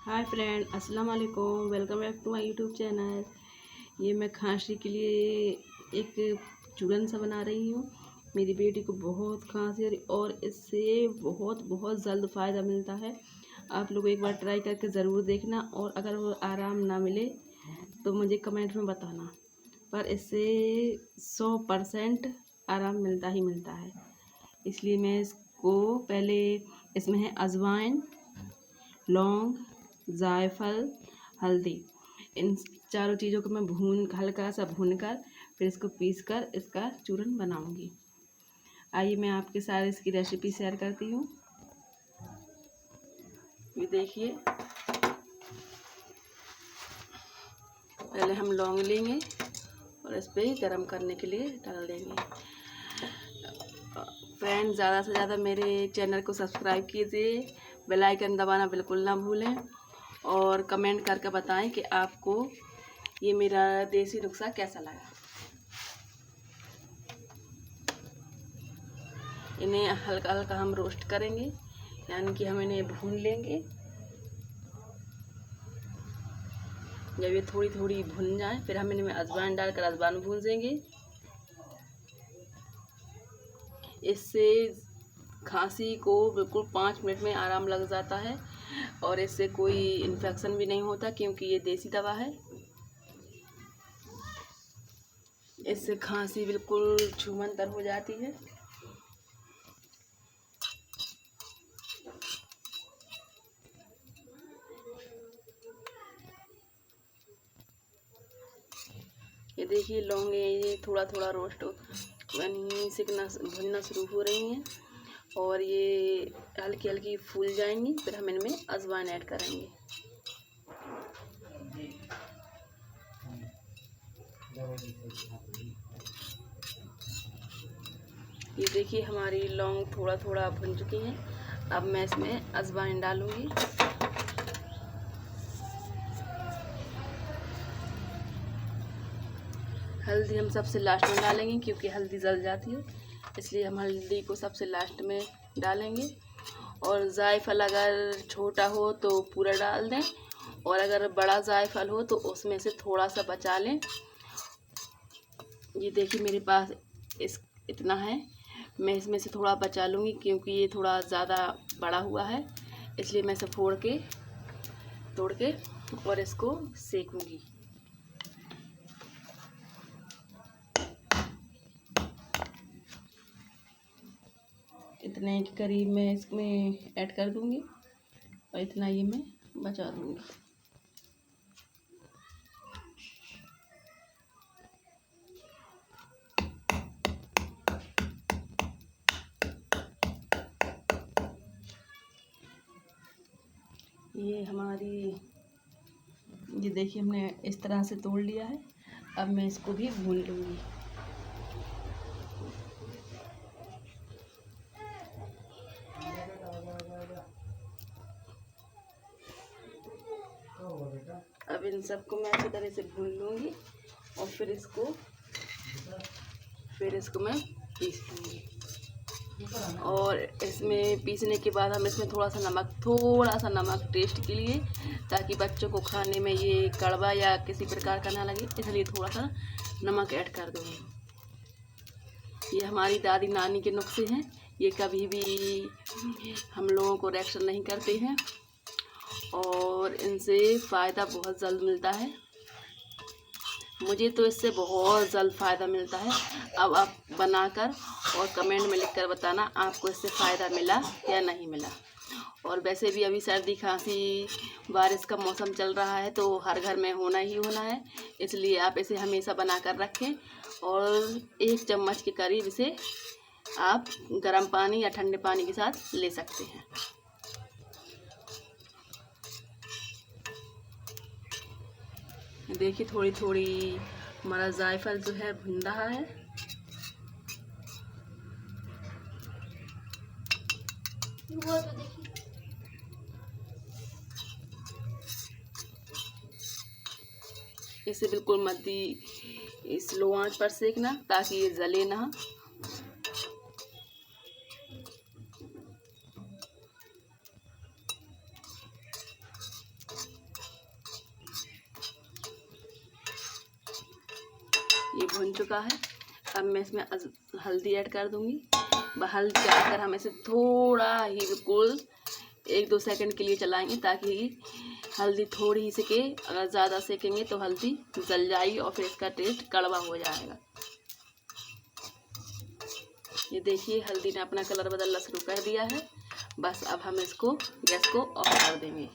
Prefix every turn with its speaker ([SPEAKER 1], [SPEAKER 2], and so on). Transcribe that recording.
[SPEAKER 1] हाय friend, अस्सलाम वालेकुम। Welcome back to my YouTube channel. ये मैं खांसी के लिए एक चूरन सा बना रही हूँ। मेरी बेटी को बहुत खांसी है और इससे बहुत बहुत जल्द फ़ायदा मिलता है। आप लोग एक बार ट्राई करके ज़रूर देखना और अगर वो आराम ना मिले तो मुझे कमेंट में बताना। पर इससे 100% आराम मिलता ही मिलता है। इसलिए मैं इसको पहले इसमें है अजवाइन, लौंग, जायफल, हल्दी। इन चारों चीज़ों को मैं हल्का सा भून कर फिर इसको पीस कर इसका चूरन बनाऊंगी। आइए मैं आपके साथ इसकी रेसिपी शेयर करती हूँ। ये देखिए, पहले हम लौंग लेंगे और इस पर गरम करने के लिए डाल देंगे। फ्रेंड, ज़्यादा से ज़्यादा मेरे चैनल को सब्सक्राइब कीजिए, बेल आइकन दबाना बिल्कुल ना भूलें और कमेंट करके बताएं कि आपको ये मेरा देसी नुस्खा कैसा लगा। इन्हें हल्का हल्का हम रोस्ट करेंगे, यानी कि हम इन्हें भून लेंगे। जब ये थोड़ी थोड़ी भून जाए फिर हम इनमें अजवाइन डालकर अजवाइन भून देंगे। इससे खांसी को बिल्कुल 5 मिनट में आराम लग जाता है और इससे कोई इन्फेक्शन भी नहीं होता, क्योंकि ये देसी दवा है। इससे खांसी बिल्कुल छूमंतर हो जाती है। ये देखिए, लौंग ये थोड़ा थोड़ा रोस्ट यानी सिकना भुनना शुरू हो रही हैं और ये हल्की हल्की फूल जाएंगी। फिर हम इनमें अजवाइन ऐड करेंगे। ये देखिए, हमारी लौंग थोड़ा थोड़ा भुन चुकी हैं। अब मैं इसमें अजवाइन डालूंगी। हल्दी हम सबसे लास्ट में डालेंगे, क्योंकि हल्दी जल जाती है, इसलिए हम हल्दी को सबसे लास्ट में डालेंगे। और जायफल अगर छोटा हो तो पूरा डाल दें और अगर बड़ा जायफल हो तो उसमें से थोड़ा सा बचा लें। ये देखिए, मेरे पास इतना है। मैं इसमें से थोड़ा बचा लूँगी, क्योंकि ये थोड़ा ज़्यादा बड़ा हुआ है, इसलिए मैं इसे तोड़ के और इसको सेकूँगी। इतने के करीब मैं इसमें ऐड कर दूँगी और इतना ये मैं बचा दूँगी। ये देखिए, हमने इस तरह से तोड़ लिया है। अब मैं इसको भी भून लूँगी। अब इन सबको मैं अच्छी तरह से भून लूँगी और फिर इसको मैं पीस लूँगी। और इसमें पीसने के बाद हम इसमें थोड़ा सा नमक टेस्ट के लिए, ताकि बच्चों को खाने में ये कड़वा या किसी प्रकार का ना लगे, इसलिए थोड़ा सा नमक ऐड कर दूँगी। ये हमारी दादी नानी के नुस्खे हैं। ये कभी भी हम लोगों को रिएक्शन नहीं करते हैं और इनसे फ़ायदा बहुत जल्द मिलता है। मुझे तो इससे बहुत जल्द फ़ायदा मिलता है। अब आप बनाकर और कमेंट में लिखकर बताना आपको इससे फ़ायदा मिला या नहीं मिला। और वैसे भी अभी सर्दी खांसी बारिश का मौसम चल रहा है तो हर घर में होना ही होना है, इसलिए आप इसे हमेशा बनाकर रखें और 1 चम्मच के करीब इसे आप गर्म पानी या ठंडे पानी के साथ ले सकते हैं। देखिए, थोड़ी थोड़ी हमारा जायफल जो है भुन रहा है। इसे बिल्कुल स्लो आंच पर सेकना, ताकि ये जले ना। भुन चुका है। अब मैं इसमें हल्दी ऐड कर दूंगी। हल्दी डालकर हम इसे थोड़ा ही बिल्कुल 1-2 सेकंड के लिए चलाएंगे ताकि हल्दी थोड़ी ही सेके। अगर ज़्यादा सेकेंगे तो हल्दी जल जाएगी और फिर इसका टेस्ट कड़वा हो जाएगा। ये देखिए हल्दी ने अपना कलर बदलना शुरू कर दिया है। बस अब हम इसको गैस को ऑफ कर देंगे।